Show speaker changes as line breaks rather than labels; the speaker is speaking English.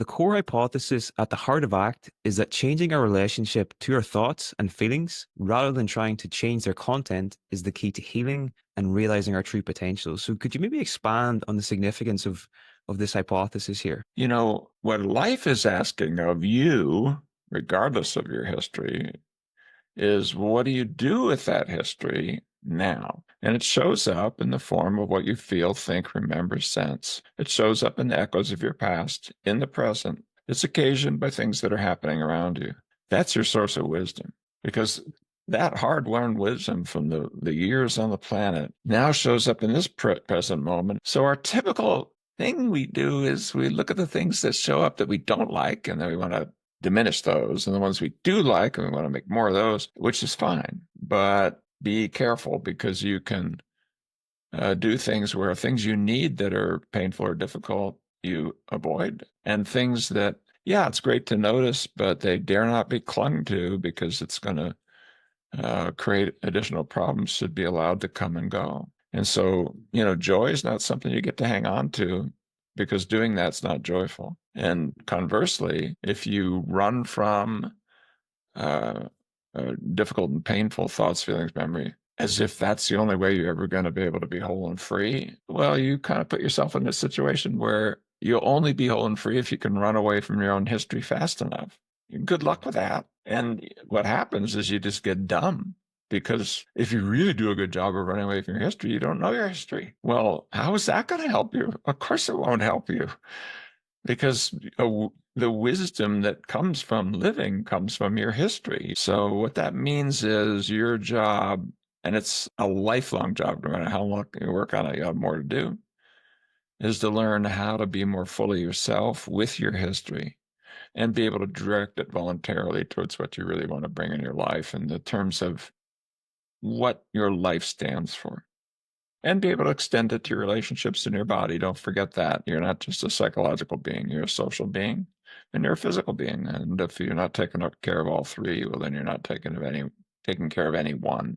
The core hypothesis at the heart of ACT is that changing our relationship to our thoughts and feelings, rather than trying to change their content, is the key to healing and realizing our true potential. So, could you maybe expand on the significance of this hypothesis here?
What life is asking of you, regardless of your history, is what do you do with that history now? And it shows up in the form of what you feel, think, remember, sense. It shows up in the echoes of your past, in the present. It's occasioned by things that are happening around you. That's your source of wisdom because that hard learned wisdom from the years on the planet now shows up in this present moment. So, our typical thing we do is we look at the things that show up that we don't like and then we want to diminish those. And the ones we do like, and we want to make more of those, which is fine. But be careful because you can do things where things you need that are painful or difficult, you avoid. And things that, yeah, it's great to notice, but they dare not be clung to because it's going to create additional problems, should be allowed to come and go. And so, joy is not something you get to hang on to because doing that's not joyful. And conversely, if you run from uh, difficult and painful thoughts, feelings, memory, as if that's the only way you're ever going to be able to be whole and free, well, you kind of put yourself in a situation where you'll only be whole and free if you can run away from your own history fast enough. Good luck with that. And what happens is you just get dumb because if you really do a good job of running away from your history, you don't know your history. Well, how is that going to help you? Of course, it won't help you because the wisdom that comes from living comes from your history. So, what that means is your job, and it's a lifelong job, no matter how long you work on it, you have more to do, is to learn how to be more fully yourself with your history and be able to direct it voluntarily towards what you really want to bring in your life in the terms of what your life stands for. And be able to extend it to your relationships in your body. Don't forget that. You're not just a psychological being, you're a social being and you're a physical being. And if you're not taking care of all three, well, then you're not taking care of any one.